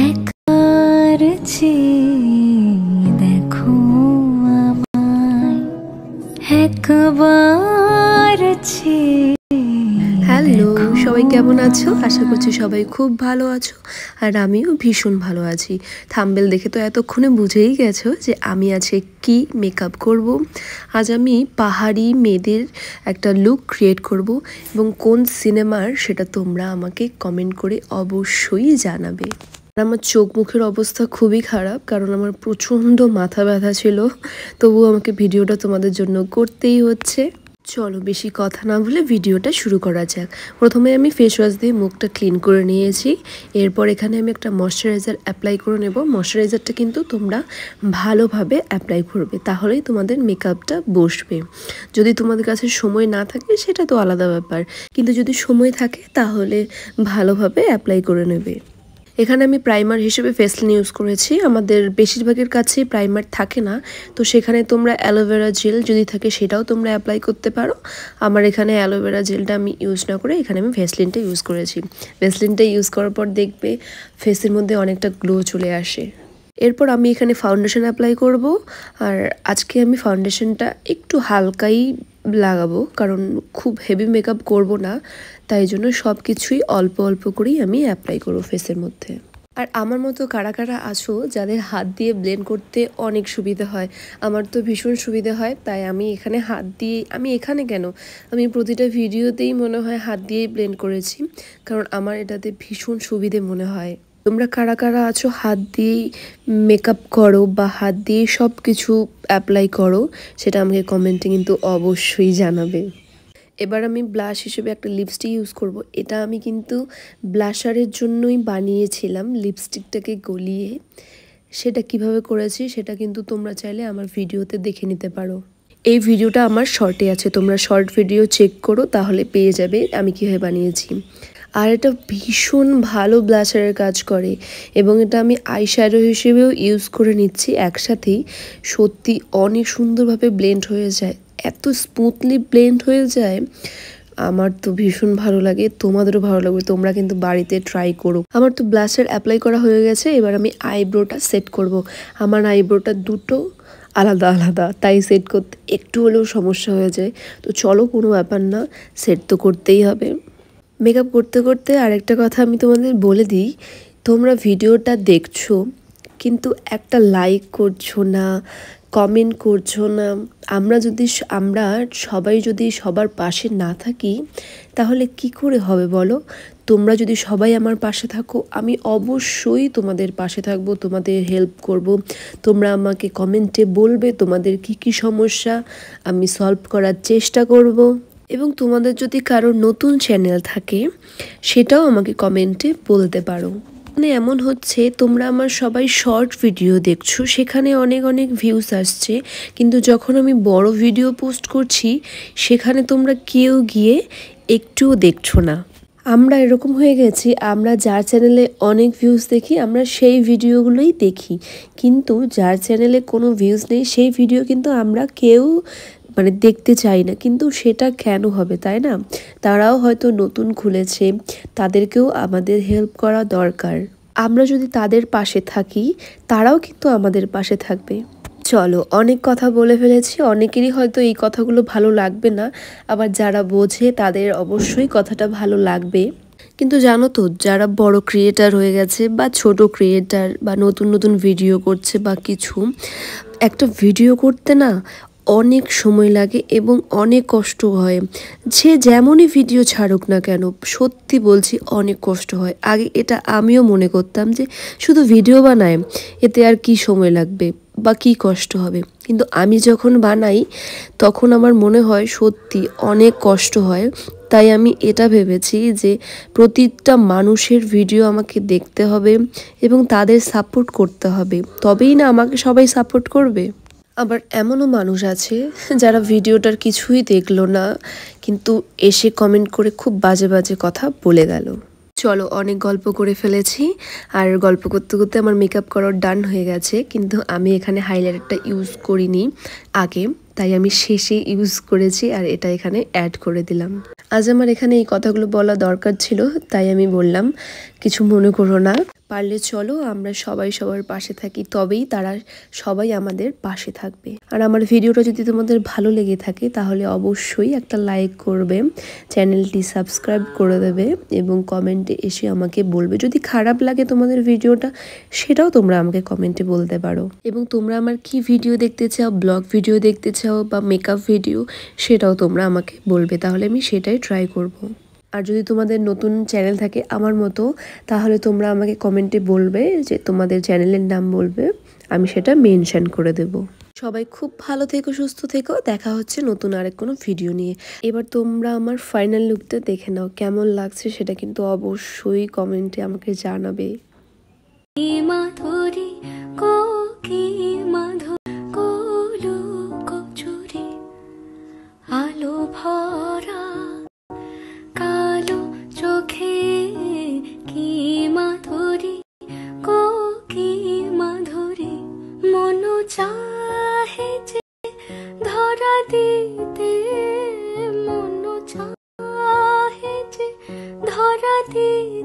একবার চেয়ে দেখো আমায়, একবার চেয়ে। হ্যালো, সবাই কেমন আছো? আশা করছি সবাই খুব ভালো আছো, আর আমিও ভীষণ ভালো আছি। থাম্বনেল দেখে তো এতক্ষণে বুঝেই গেছো যে আমি আজকে কি মেকআপ করব। আজ আমি পাহাড়ি মেয়েদের একটা লুক ক্রিয়েট করব, এবং কোন সিনেমার সেটা তোমরা আমাকে কমেন্ট করে অবশ্যই জানাবে। আমার চোখ মুখের অবস্থা খুবই খারাপ, কারণ আমার প্রচণ্ড মাথা ব্যথা ছিল, তবুও আমাকে ভিডিওটা তোমাদের জন্য করতেই হচ্ছে। চলো বেশি কথা না বলে ভিডিওটা শুরু করা যাক। প্রথমে আমি ফেস ওয়াশ দিয়ে মুখটা ক্লিন করে নিয়েছি। এরপর এখানে আমি একটা ময়শ্চারাইজার অ্যাপ্লাই করে নেব। ময়শ্চারাইজারটা কিন্তু তোমরা ভালোভাবে অ্যাপ্লাই করবে, তাহলেই তোমাদের মেকআপটা বসবে। যদি তোমাদের কাছে সময় না থাকে সেটা তো আলাদা ব্যাপার, কিন্তু যদি সময় থাকে তাহলে ভালোভাবে অ্যাপ্লাই করে নেবে। এখানে আমি প্রাইমার হিসেবে ভেসলিন ইউজ করেছি। আমাদের বেশিরভাগের কাছেই প্রাইমার থাকে না, তো সেখানে তোমরা অ্যালোভেরা জেল যদি থাকে সেটাও তোমরা অ্যাপ্লাই করতে পারো। আমার এখানে অ্যালোভেরা জেলটা আমি ইউজ না করে এখানে আমি ভেসলিনটা ইউজ করেছি। ভেসলিনটা ইউজ করার পর দেখবে ফেসের মধ্যে অনেকটা গ্লো চলে আসে। এরপর আমি এখানে ফাউন্ডেশন অ্যাপ্লাই করব, আর আজকে আমি ফাউন্ডেশনটা একটু হালকাই লাগাবো, কারণ খুব হেভি মেকআপ করব না, তাই জন্য সব কিছুই অল্প অল্প করেই আমি অ্যাপ্লাই করবো ফেসের মধ্যে। আর আমার মতো কারা কারা আছো যাদের হাত দিয়ে ব্লেন্ড করতে অনেক সুবিধা হয়? আমার তো ভীষণ সুবিধা হয়, তাই আমি এখানে হাত দিয়ে, আমি এখানে কেন, আমি প্রতিটা ভিডিওতেই মনে হয় হাত দিয়েই ব্লেন্ড করেছি, কারণ আমার এটাতে ভীষণ সুবিধে মনে হয়। তোমরা কারা কারা আছো হাত দিয়েই মেকআপ করো বা হাত দিয়েই সব কিছু অ্যাপ্লাই করো, সেটা আমাকে কমেন্টে কিন্তু অবশ্যই জানাবে। এবার আমি ব্লাশ হিসেবে একটা লিপস্টিক ইউজ করব। এটা আমি কিন্তু ব্লাশারের জন্যই বানিয়েছিলাম, লিপস্টিকটাকে গলিয়ে। সেটা কিভাবে করেছি সেটা কিন্তু তোমরা চাইলে আমার ভিডিওতে দেখে নিতে পারো। এই ভিডিওটা আমার শর্টে আছে, তোমরা শর্ট ভিডিও চেক করো, তাহলে পেয়ে যাবে আমি কীভাবে বানিয়েছি। আর এটা ভীষণ ভালো ব্লাশারের কাজ করে, এবং এটা আমি আই শ্যাডো হিসেবেও ইউজ করে নিচ্ছি একসাথেই। সত্যি অনেক সুন্দরভাবে ব্লেন্ড হয়ে যায়, এত স্মুথলি ব্লেন্ড হয়ে যায়, আমার তো ভীষণ ভালো লাগে, তোমাদেরও ভালো লাগবে। তোমরা কিন্তু বাড়িতে ট্রাই করো। আমার তো ব্লাশার অ্যাপ্লাই করা হয়ে গেছে, এবার আমি আইব্রোটা সেট করব। আমার আইব্রোটা দুটো আলাদা আলাদা, তাই সেট করতে একটু হলেও সমস্যা হয়ে যায়। তো চলো, কোনো ব্যাপার না, সেট তো করতেই হবে। মেকআপ করতে করতে আরেকটা কথা আমি তোমাদের বলে দিই, তোমরা ভিডিওটা দেখছো কিন্তু একটা লাইক করছো না, কমেন্ট করছো না। আমরা সবাই যদি সবার পাশে না থাকি তাহলে কি করে হবে বলো? তোমরা যদি সবাই আমার পাশে থাকো, আমি অবশ্যই তোমাদের পাশে থাকবো, তোমাদের হেল্প করব। তোমরা আমাকে কমেন্টে বলবে তোমাদের কি কি সমস্যা, আমি সলভ করার চেষ্টা করব। এবং তোমাদের যদি কারো নতুন চ্যানেল থাকে সেটাও আমাকে কমেন্টে বলতে পারো। মানে এমন হচ্ছে, তোমরা আমার সবাই শর্ট ভিডিও দেখছো, সেখানে অনেক অনেক ভিউজ আসছে, কিন্তু যখন আমি বড় ভিডিও পোস্ট করছি সেখানে তোমরা কেউ গিয়ে একটুও দেখছো না। আমরা এরকম হয়ে গেছি, আমরা যার চ্যানেলে অনেক ভিউজ দেখি আমরা সেই ভিডিওগুলোই দেখি, কিন্তু যার চ্যানেলে কোনো ভিউজ নেই সেই ভিডিও কিন্তু আমরা কেউ দেখতে চাই না। কিন্তু সেটা কেন হবে, তাই না? তারাও হয়তো নতুন খুলেছে, তাদেরকেও আমাদের হেল্প করা দরকার। আমরা যদি তাদের পাশে থাকি তারাও কিন্তু আমাদের পাশে থাকবে। চলো, অনেক কথা বলে ফেলেছি, অনেকেরই হয়তো এই কথাগুলো ভালো লাগবে না, আবার যারা বোঝে তাদের অবশ্যই কথাটা ভালো লাগবে। কিন্তু জানো তো, যারা বড় ক্রিয়েটার হয়ে গেছে বা ছোট ক্রিয়েটার বা নতুন নতুন ভিডিও করছে বা কিছু, একটা ভিডিও করতে না অনেক সময় লাগে এবং অনেক কষ্ট হয়। যে যেমনই ভিডিও ছাড়ুক না কেন, সত্যি বলছি অনেক কষ্ট হয়। আগে এটা আমিও মনে করতাম যে শুধু ভিডিও বানায়, এতে আর কি সময় লাগবে বা কি কষ্ট হবে, কিন্তু আমি যখন বানাই তখন আমার মনে হয় সত্যি অনেক কষ্ট হয়। তাই আমি এটা ভেবেছি যে প্রতিটা মানুষের ভিডিও আমাকে দেখতে হবে এবং তাদের সাপোর্ট করতে হবে, তবেই না আমাকে সবাই সাপোর্ট করবে। আবার এমনও মানুষ আছে যারা ভিডিওটার কিছুই দেখলো না, কিন্তু এসে কমেন্ট করে খুব বাজে বাজে কথা বলে গেল। চলো, অনেক গল্প করে ফেলেছি, আর গল্প করতে করতে আমার মেকআপ করার ডান হয়ে গেছে, কিন্তু আমি এখানে হাইলাইটারটা ইউজ করিনি আগে, তাই আমি শেষে ইউজ করেছি, আর এটা এখানে অ্যাড করে দিলাম। আজ আমার এখানে এই কথাগুলো বলা দরকার ছিল, তাই আমি বললাম, কিছু মনে করো না। পারলে চলো আমরা সবাই সবার পাশে থাকি, তবেই তারা সবাই আমাদের পাশে থাকবে। আর আমার ভিডিওটা যদি তোমাদের ভালো লেগে থাকে তাহলে অবশ্যই একটা লাইক করবে, চ্যানেলটি সাবস্ক্রাইব করে দেবে এবং কমেন্টে এসে আমাকে বলবে। যদি খারাপ লাগে তোমাদের ভিডিওটা সেটাও তোমরা আমাকে কমেন্টে বলতে পারো। এবং তোমরা আমার কি ভিডিও দেখতে চাও, ব্লগ ভিডিও দেখতে চাও বা মেকআপ ভিডিও, সেটাও তোমরা আমাকে বলবে, তাহলে আমি সেটাই ট্রাই করব। আর যদি তোমাদের নতুন চ্যানেল থাকে আমার মতো, তাহলে তোমরা আমাকে কমেন্টে বলবে, যে তোমাদের চ্যানেলের নাম বলবে, আমি সেটা মেনশন করে দেব। সবাই খুব ভালো থেকো, সুস্থ থেকো। দেখা হচ্ছে নতুন আরেক কোনো ভিডিও নিয়ে। এবার তোমরা আমার ফাইনাল লুকটা দেখে নাও, কেমন লাগছে সেটা কিন্তু অবশ্যই কমেন্টে আমাকে জানাবে। মাধুরী কোকি কোলো কচুরি আলো ভরা কালো চোখে কি মাধুরী কোকি মাধুরী মন চাহে যে ধরা দিতে মন চাহে যে ধরা দিতে